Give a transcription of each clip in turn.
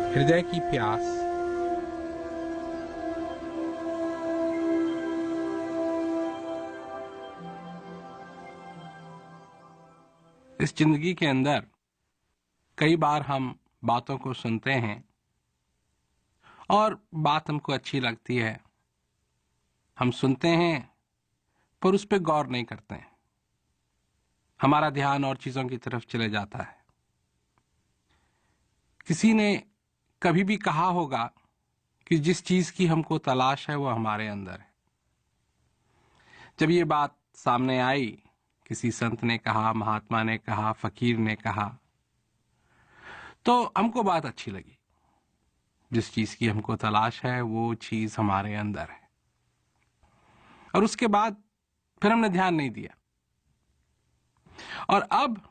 हृदय की प्यास। इस जिंदगी के अंदर कई बार हम बातों को सुनते हैं और बात हमको अच्छी लगती है। हम सुनते हैं पर उस पर गौर नहीं करते हैं। हमारा ध्यान और चीजों की तरफ चले जाता है। किसी ने कभी भी कहा होगा कि जिस चीज की हमको तलाश है वो हमारे अंदर है। जब ये बात सामने आई, किसी संत ने कहा, महात्मा ने कहा, फकीर ने कहा, तो हमको बात अच्छी लगी। जिस चीज की हमको तलाश है वो चीज हमारे अंदर है। और उसके बाद फिर हमने ध्यान नहीं दिया। और अब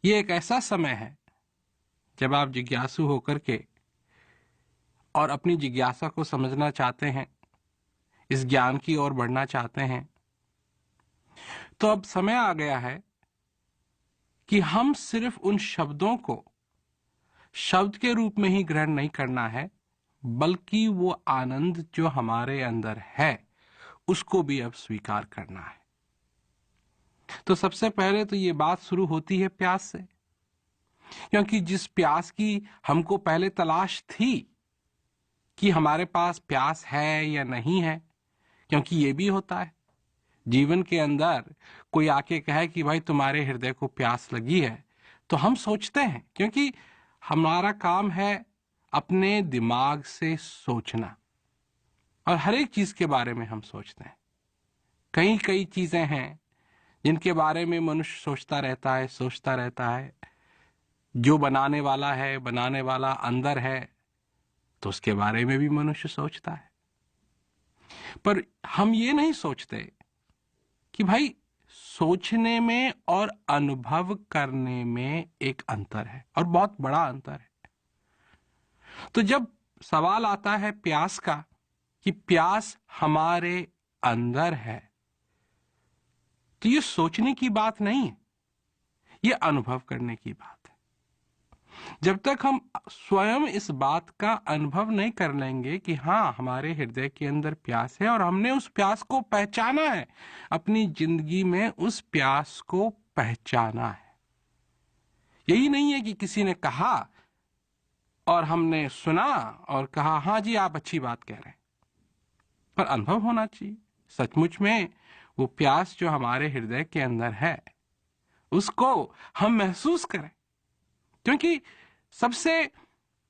ये एक ऐसा समय है जब आप जिज्ञासु होकर के और अपनी जिज्ञासा को समझना चाहते हैं, इस ज्ञान की ओर बढ़ना चाहते हैं, तो अब समय आ गया है कि हम सिर्फ उन शब्दों को शब्द के रूप में ही ग्रहण नहीं करना है, बल्कि वो आनंद जो हमारे अंदर है उसको भी अब स्वीकार करना है। तो सबसे पहले तो ये बात शुरू होती है प्यास से, क्योंकि जिस प्यास की हमको पहले तलाश थी कि हमारे पास प्यास है या नहीं है, क्योंकि ये भी होता है जीवन के अंदर कोई आके कहे कि भाई तुम्हारे हृदय को प्यास लगी है, तो हम सोचते हैं, क्योंकि हमारा काम है अपने दिमाग से सोचना और हर एक चीज के बारे में हम सोचते हैं। कई चीजें हैं जिनके बारे में मनुष्य सोचता रहता है। जो बनाने वाला अंदर है, तो उसके बारे में भी मनुष्य सोचता है। पर हम ये नहीं सोचते कि भाई सोचने में और अनुभव करने में एक अंतर है, और बहुत बड़ा अंतर है। तो जब सवाल आता है प्यास का कि प्यास हमारे अंदर है, तो ये सोचने की बात नहीं है, ये अनुभव करने की बात है। जब तक हम स्वयं इस बात का अनुभव नहीं कर लेंगे कि हाँ, हमारे हृदय के अंदर प्यास है और हमने उस प्यास को पहचाना है, अपनी जिंदगी में उस प्यास को पहचाना है। यही नहीं है कि किसी ने कहा और हमने सुना और कहा हाँ जी आप अच्छी बात कह रहे हैं, पर अनुभव होना चाहिए। सचमुच में वो प्यास जो हमारे हृदय के अंदर है उसको हम महसूस करें, क्योंकि सबसे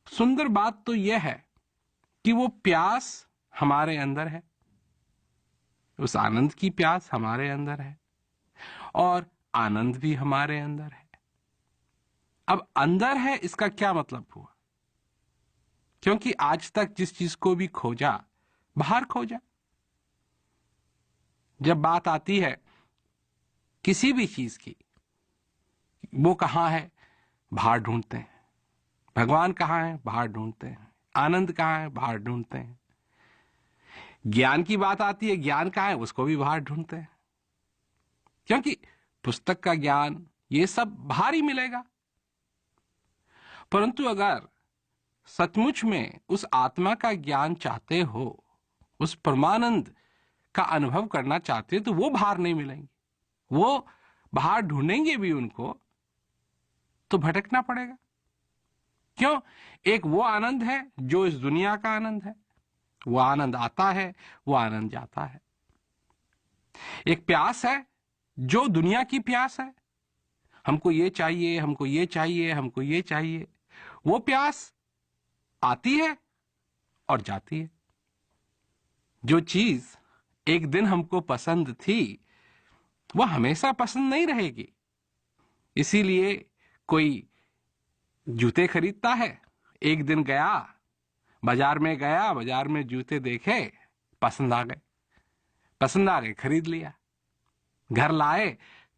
सुंदर बात तो यह है कि वो प्यास हमारे अंदर है, उस आनंद की प्यास हमारे अंदर है और आनंद भी हमारे अंदर है। अब अंदर है इसका क्या मतलब हुआ? क्योंकि आज तक जिस चीज को भी खोजा, बाहर खोजा। जब बात आती है किसी भी चीज की, वो कहां है, बाहर ढूंढते हैं। भगवान कहां है, बाहर ढूंढते हैं। आनंद कहां है, बाहर ढूंढते हैं। ज्ञान की बात आती है, ज्ञान कहां है, उसको भी बाहर ढूंढते हैं, क्योंकि पुस्तक का ज्ञान ये सब बाहर ही मिलेगा। परंतु अगर सचमुच में उस आत्मा का ज्ञान चाहते हो, उस परमानंद का अनुभव करना चाहते हो, तो वो बाहर नहीं मिलेंगे। वो बाहर ढूंढेंगे भी उनको तो भटकना पड़ेगा। क्यों? एक वो आनंद है जो इस दुनिया का आनंद है, वो आनंद आता है, वो आनंद जाता है। एक प्यास है जो दुनिया की प्यास है, हमको ये चाहिए, हमको ये चाहिए, हमको ये चाहिए। वो प्यास आती है और जाती है। जो चीज एक दिन हमको पसंद थी वो हमेशा पसंद नहीं रहेगी। इसीलिए कोई जूते खरीदता है, एक दिन गया, बाजार में जूते देखे, पसंद आ गए, खरीद लिया, घर लाए,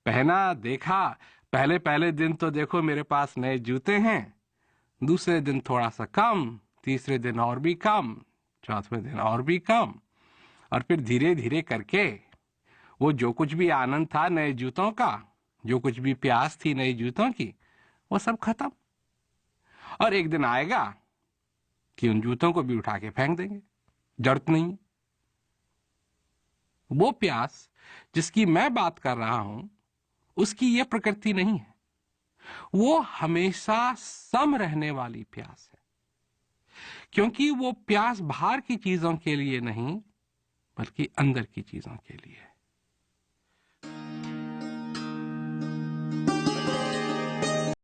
पहना, देखा। पहले दिन तो देखो मेरे पास नए जूते हैं, दूसरे दिन थोड़ा सा कम, तीसरे दिन और भी कम, चौथे दिन और भी कम, और फिर धीरे धीरे करके वो जो कुछ भी आनंद था नए जूतों का, जो कुछ भी प्यास थी नए जूतों की, वो सब खत्म। और एक दिन आएगा कि उन जूतों को भी उठा के फेंक देंगे, जरूरत नहीं है। वो प्यास जिसकी मैं बात कर रहा हूं, उसकी ये प्रकृति नहीं है। वो हमेशा सम रहने वाली प्यास है, क्योंकि वो प्यास बाहर की चीजों के लिए नहीं, बल्कि अंदर की चीजों के लिए है।